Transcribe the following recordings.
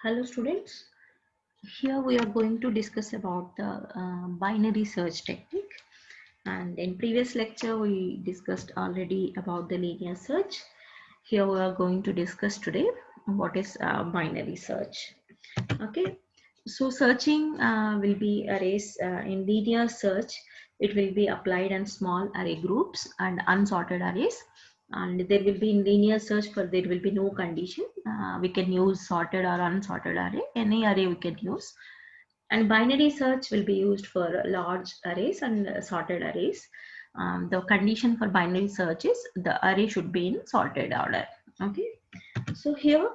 Hello students, here we are going to discuss about the binary search technique, and in previous lecture we discussed already about the linear search. Here we are going to discuss today what is binary search. Okay, so searching will be arrays in linear search. It will be applied on small array groups and unsorted arrays, and there will be in linear search for there will be no condition. We can use sorted or unsorted array, any array we can use. And binary search will be used for large arrays and sorted arrays. The condition for binary search is the array should be in sorted order. Okay, so here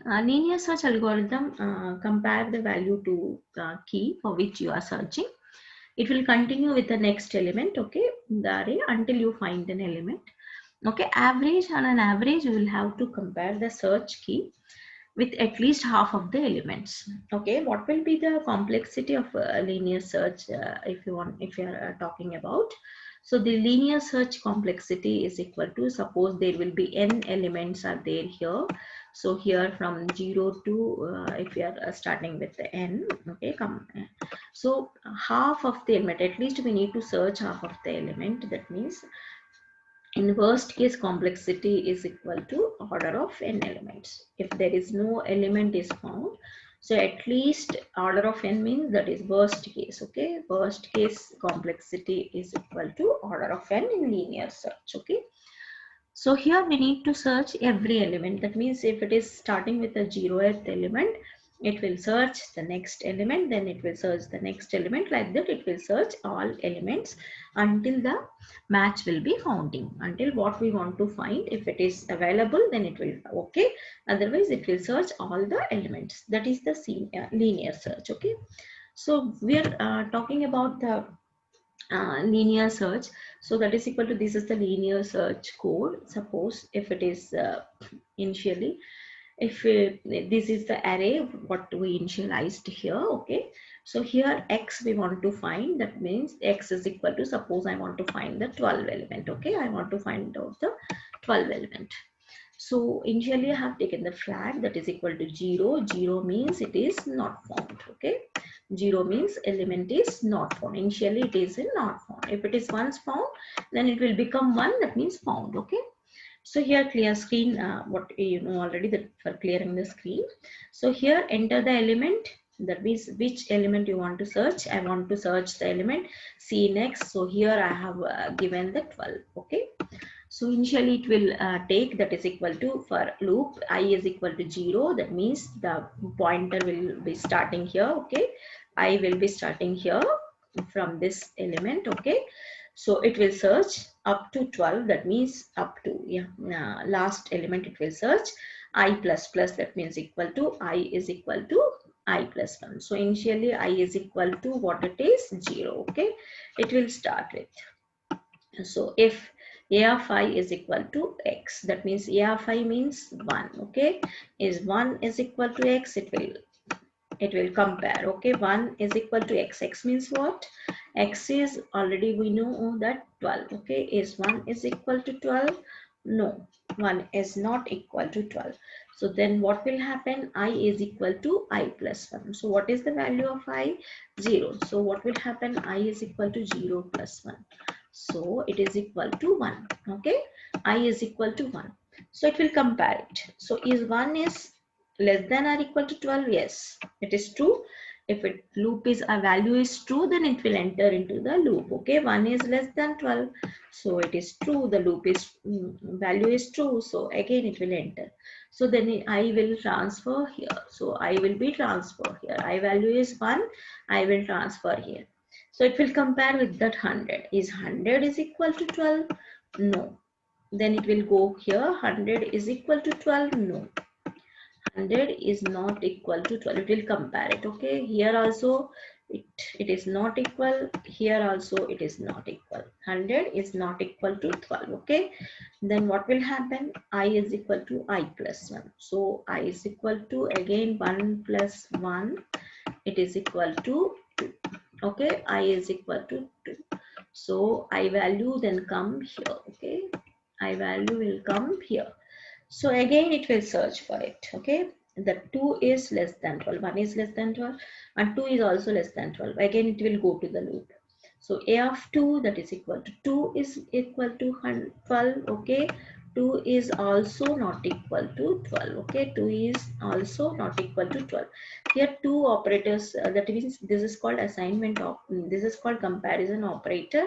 linear search algorithm compare the value to key for which you are searching. It will continue with the next element, okay, in the array until you find an element. Okay, average, on an average you will have to compare the search key with at least half of the elements. Okay, what will be the complexity of linear search if you are talking about? So the linear search complexity is equal to, suppose there will be n elements are there here. So here from 0 to if we are starting with the n, okay, come. So half of the element, at least we need to search half of the element. That means in worst case complexity is equal to order of n elements. If there is no element is found, so at least order of n means that is worst case. Okay, worst case complexity is equal to order of n in linear search. Okay, so here we need to search every element. That means if it is starting with a 0th element, it will search the next element, then it will search the next element. Like that, it will search all elements until the match will be founding, until what we want to find. If it is available, then it will okay. Otherwise, it will search all the elements. That is the linear search. Okay. So we are talking about the linear search. So that is equal to, this is the linear search code. Suppose if it is initially, if this is the array what we initialized here. Okay, so here x we want to find. That means x is equal to, suppose I want to find the 12 element. Okay, I want to find out the 12 element. So initially I have taken the flag that is equal to 0. 0 means it is not found. Okay, 0 means element is not found. Initially it is in not found. If it is once found, then it will become 1. That means found. Okay, so here clear screen, what you know already, that for clearing the screen. So here enter the element. That means which element you want to search. I want to search the element C next. So here I have given the 12. Okay, so initially it will take, that is equal to, for loop I is equal to 0. That means the pointer will be starting here. Okay, I will be starting here from this element. Okay, so it will search up to 12. That means up to, yeah, last element it will search I plus plus. That means equal to I is equal to I plus 1. So initially I is equal to what it is, 0. Okay, it will start with. So if a of I is equal to x, that means a of I means 1. Okay, is 1 is equal to x, it will compare. Okay, 1 is equal to x. X means what? X is already we know that 12. Okay, is 1 is equal to 12? No, 1 is not equal to 12. So then what will happen? I is equal to I plus 1. So what is the value of I? 0. So what will happen? I is equal to 0 plus 1. So it is equal to 1. Okay, I is equal to 1. So it will compare it. So is 1 is less than or equal to 12? Yes, it is true. If it loop is a value is true, then it will enter into the loop. Okay, 1 is less than 12, so it is true. The loop is value is true, so again it will enter. So then I will transfer here. So I will be transfer here. I value is 1. I will transfer here. So it will compare with that 100. Is 100 is equal to 12? No. Then it will go here. 100 is equal to 12? No. 100 is not equal to 12. It will compare it. Okay, here also it is not equal. Here also it is not equal. 100 is not equal to 12. Okay, then what will happen? I is equal to I plus 1. So I is equal to, again, 1 plus 1, it is equal to 2. Okay, I is equal to 2. So I value then come here. Okay, I value will come here. So again it will search for it. Okay, the 2 is less than 12, 1 is less than 12 and 2 is also less than 12, again it will go to the loop. So a of 2, that is equal to 2 is equal to 12. Okay, 2 is also not equal to 12. Okay, 2 is also not equal to 12. Here two operators, that means this is called assignment of, this is called comparison operator,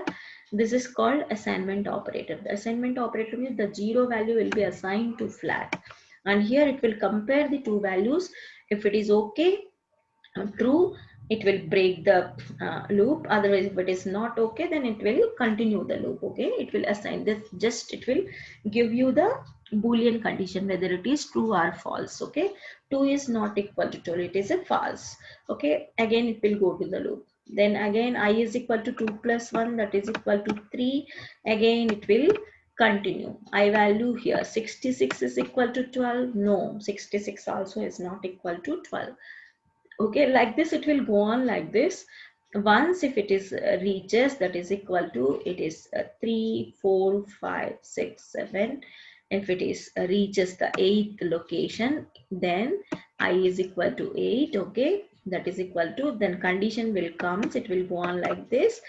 this is called assignment operator. The assignment operator means the 0 value will be assigned to flag, and here it will compare the two values. If it is okay, true, it will break the loop. Otherwise, if it is not okay, then it will continue the loop. Okay, it will assign this, just it will give you the boolean condition whether it is true or false. Okay, 2 is not equal to 12, it is a false. Okay, again it will go to the loop. Then again I is equal to 2 plus 1, that is equal to 3. Again it will continue. I value here 66 is equal to 12. No, 66 also is not equal to 12. Okay, like this it will go on like this. Once if it is reaches, that is equal to, it is 3 4 5 6 7, if it is reaches the 8th location, then I is equal to 8. Okay, that is equal to, then condition will comes, it will go on like this.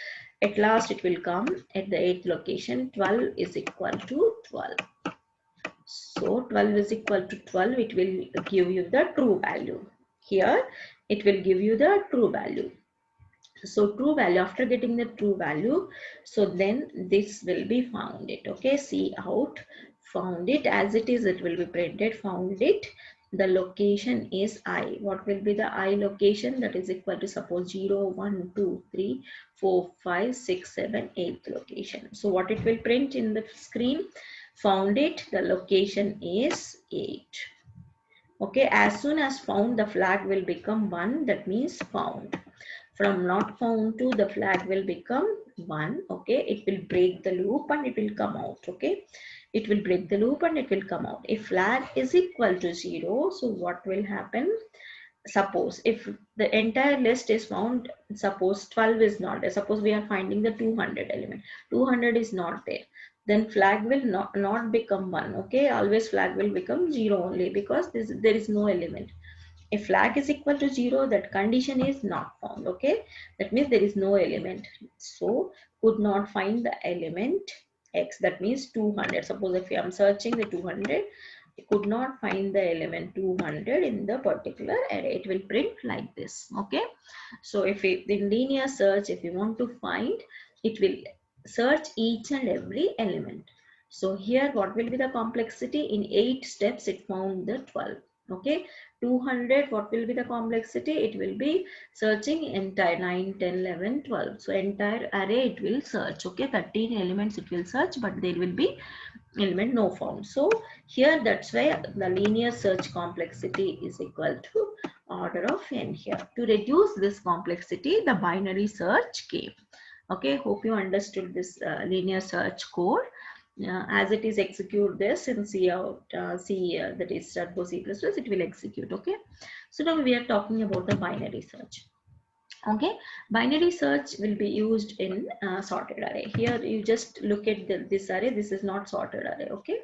At last it will come at the 8th location, 12 is equal to 12. So 12 is equal to 12, it will give you the true value. Here it will give you the true value. So true value, after getting the true value, so then this will be found it. Okay, see out, found it, as it is it will be printed, found it. The location is I. What will be the I location? That is equal to, suppose 0 1 2 3 4 5 6 7 8th location. So what it will print in the screen? Found it, the location is 8. Okay, as soon as found, the flag will become 1, that means found. From not found to, the flag will become 1. Okay, it will break the loop and it will come out. Okay, it will break the loop and it will come out. If flag is equal to 0, so what will happen? Suppose if the entire list is found, suppose 12 is not there, suppose we are finding the 200 element, 200 is not there, then flag will not become 1. Okay, always flag will become 0 only, because there is no element. If flag is equal to 0, that condition is not found. Okay, that means there is no element, so could not find the element x, that means 200. Suppose if I am searching the 200, I could not find the element 200 in the particular array, it will print like this. Okay, so if in linear search, if you want to find, it will search each and every element. So here what will be the complexity? In 8 steps it found the 12. Okay, 200, what will be the complexity? It will be searching entire 9 10 11 12. So entire array it will search. Okay, 13 elements it will search, but there will be element no found. So here that's why the linear search complexity is equal to order of n. Here to reduce this complexity, the binary search came. Okay, hope you understood this linear search code. As it is execute this in C out, that is Turbo C++, it will execute. Okay, so now we are talking about the binary search. Okay, binary search will be used in sorted array. Here you just look at this array, this is not sorted array. Okay,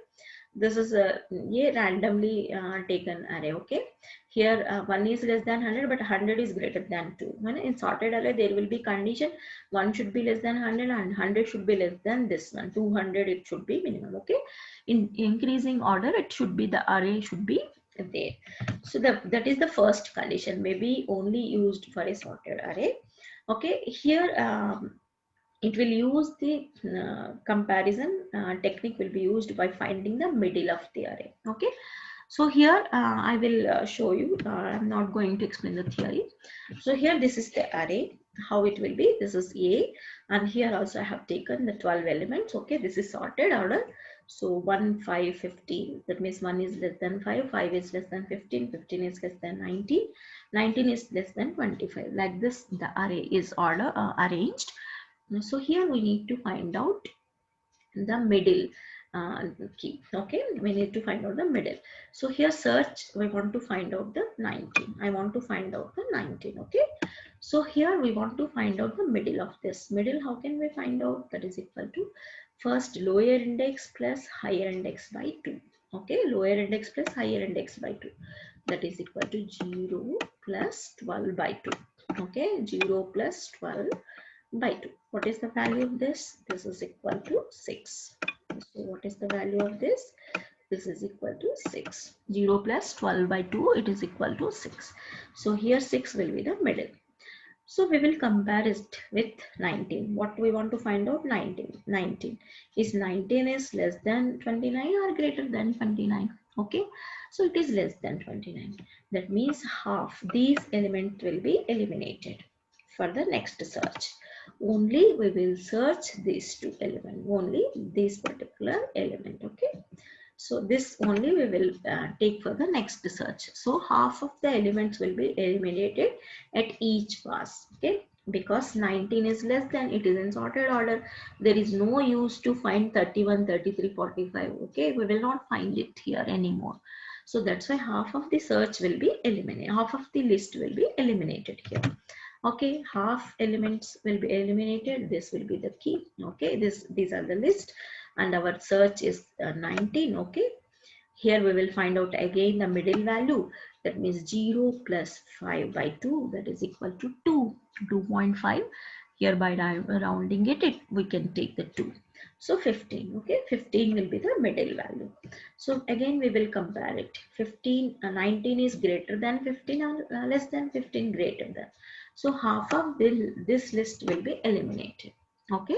this is a randomly taken array. Okay, here 1 is less than 100, but 100 is greater than 2. When in sorted array there will be condition, 1 should be less than 100 and 100 should be less than this one, 200 it should be minimum. Okay, in increasing order it should be, the array should be there. So that is the first condition, maybe only used for a sorted array. Okay, here it will use the comparison technique will be used by finding the middle of the array. Okay, so here I will show you, I'm not going to explain the theory. So here this is the array, how it will be, this is A, and here also I have taken the 12 elements. Okay, this is sorted order. So 1 5 15, that means 1 is less than 5, 5 is less than 15, 15 is less than 19, 19 is less than 25. Like this the array is order arranged. So here we need to find out the middle key. Okay, we need to find out the middle. So here search, we want to find out the 19. I want to find out the 19. Okay, so here we want to find out the middle of this. Middle, how can we find out? That is equal to first lower index plus higher index by 2. Okay, lower index plus higher index by 2, that is equal to 0 plus 12 by 2. Okay, 0 plus 12 by 2. What is the value of this? This is equal to 6. So what is the value of this? This is equal to 6. 0 plus 12 by 2, it is equal to 6. So here 6 will be the middle. So we will compare it with 19. What we want to find out? 19. 19. Is 19 is less than 29 or greater than 29? Okay. So it is less than 29. That means half these elements will be eliminated for the next search. Only we will search these two elements. Only this particular element. Okay. So this only we will take for the next search. So half of the elements will be eliminated at each pass. Okay, because 19 is less than, it is in sorted order. There is no use to find 31, 33, 45. Okay, we will not find it here anymore. So that's why half of the search will be eliminated. Half of the list will be eliminated here. Okay, half elements will be eliminated. This will be the key. Okay, these are the list, and our search is 19. Okay, here we will find out again the middle value. That means 0 plus 5 by 2, that is equal to 2.5. Here by rounding it we can take the 2. So 15. Okay, 15 will be the middle value. So again we will compare it. 19 is greater than 15 or less than 15, greater than. So half of this list will be eliminated. Okay,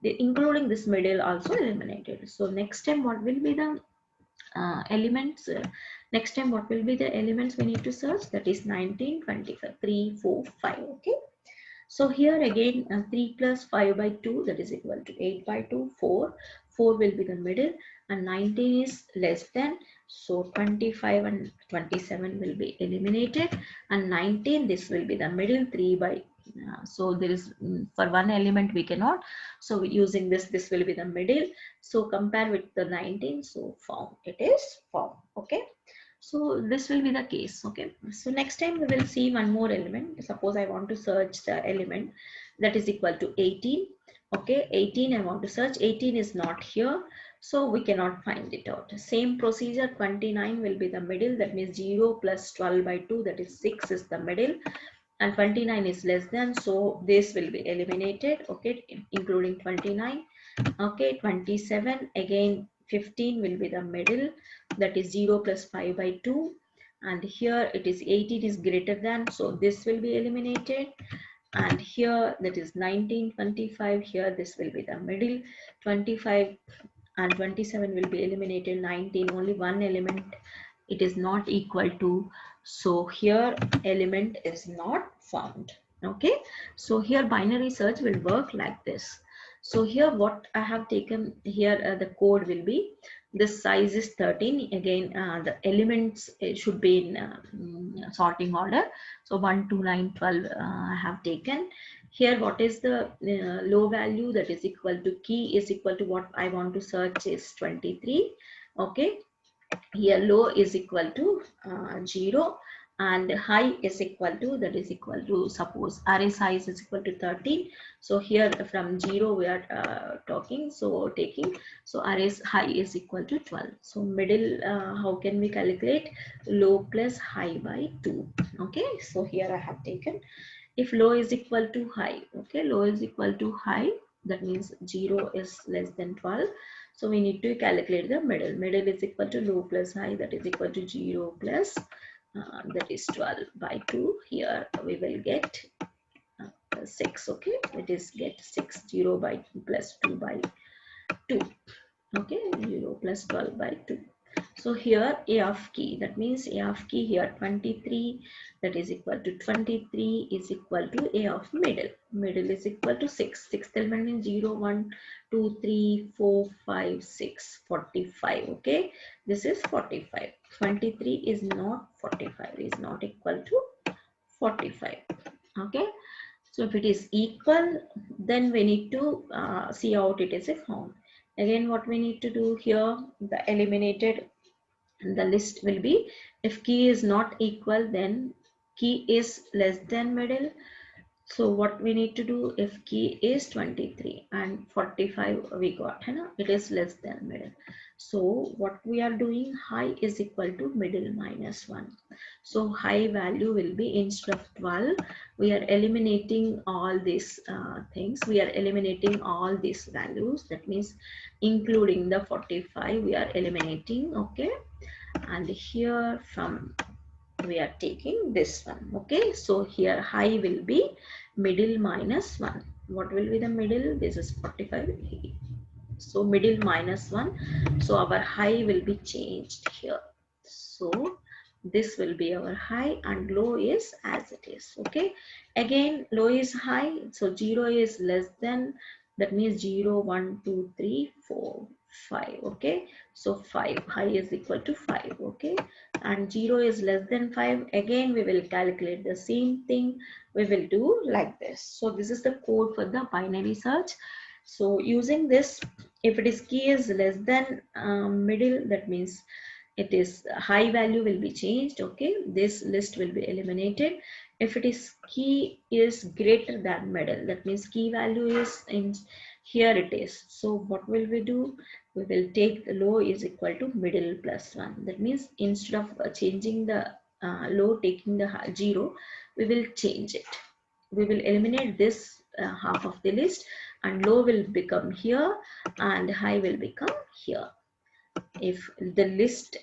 including this middle also eliminated. So next time what will be the elements? Next time what will be the elements we need to search? That is 19, 25, 3, 4, 5. Okay. So here again 3 plus 5 by 2, that is equal to 8 by 2, 4. 4 will be the middle, and 19 is less than. So 25 and 27 will be eliminated, and 19, this will be the middle, 3 by so there is for one element we cannot. So using this will be the middle. So compare with the 19. So found, it is found. Okay. So this will be the case. Okay. So next time we will see one more element. Suppose I want to search the element that is equal to 18. Okay. 18 I want to search. 18 is not here. So we cannot find it out. Same procedure. 29 will be the middle. That means 0 plus 12 by 2. That is 6 is the middle. And 29 is less than. So this will be eliminated. Okay. Including 29. Okay. 27. Again 15 will be the middle, that is 0 plus 5 by 2, and here it is 18 is greater than, so this will be eliminated. And here that is 19, 25, here this will be the middle. 25 and 27 will be eliminated. 19, only one element, it is not equal to, so here element is not found. Okay, so here binary search will work like this. So here what I have taken here, the code will be, this size is 13. Again the elements should be in sorting order. So 1 2 9 12 I have taken. Here what is the low value, that is equal to key is equal to what I want to search is 23. Okay, here low is equal to 0, and high is equal to, that is equal to, suppose array size is equal to 13. So here from 0 we are talking, so taking, so arrays high is equal to 12. So middle, how can we calculate? Low plus high by 2. Okay, so here I have taken, if low is equal to high, okay, low is equal to high, that means 0 is less than 12. So we need to calculate the middle. Middle is equal to low plus high, that is equal to 0 plus that is 12 by 2. Here we will get 6. Okay, it is get 6, 0 by plus 2 by 2. Okay, 0 plus 12 by 2. So here a of key, that means a of key here 23, that is equal to 23 is equal to a of middle. Middle is equal to 6. Sixth element means 0 1 2 3 4 5 6 45. Okay, this is 45. 23 is not 45, is not equal to 45. Okay, so if it is equal, then we need to see out it is a found. Again what we need to do here, the eliminated, the list will be, if key is not equal, then key is less than middle. So what we need to do, if key is 23 and 45 we got, है ना? It is less than middle. So what we are doing, high is equal to middle minus 1. So high value will be, instead of 12, we are eliminating all these things. We are eliminating all these values. That means including the 45 we are eliminating, okay? And here from we are taking this one, okay? So here high will be middle minus 1. What will be the middle? This is 45. So middle minus 1. So our high will be changed here. So this will be our high and low is as it is, okay? Again, low is high, so 0 is less than, that means 0, 1, 2, 3, 4, 5, okay? So 5, high is equal to 5, okay? And 0 is less than 5. Again, we will calculate the same thing. We will do like this. So this is the code for the binary search. So using this, if it is key is less than middle, that means it is high value will be changed, okay? This list will be eliminated. If it is key is greater than middle, that means key value is in here it is. So what will we do? We will take the low is equal to middle plus 1. That means instead of changing the low, taking the 0, we will change it. We will eliminate this half of the list, and low will become here and high will become here. If the list,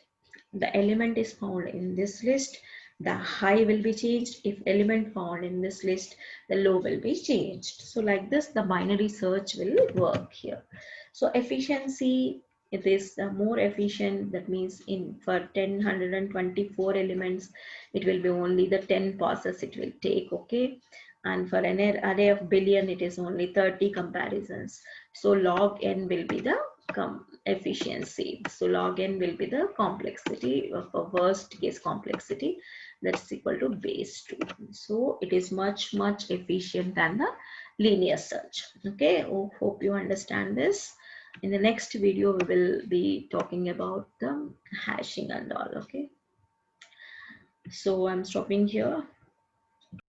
the element is found in this list, the high will be changed. If element found in this list, the low will be changed. So like this, the binary search will work here. So efficiency, it is more efficient. That means in for 1,024 elements, it will be only the 10 passes it will take, okay? And for an array of billion, it is only 30 comparisons. So log n will be the efficiency. So log n will be the complexity of a worst case complexity, that's equal to base 2. So it is much efficient than the linear search. Okay, hope you understand this. In the next video we will be talking about the hashing and all. Okay, so I'm stopping here.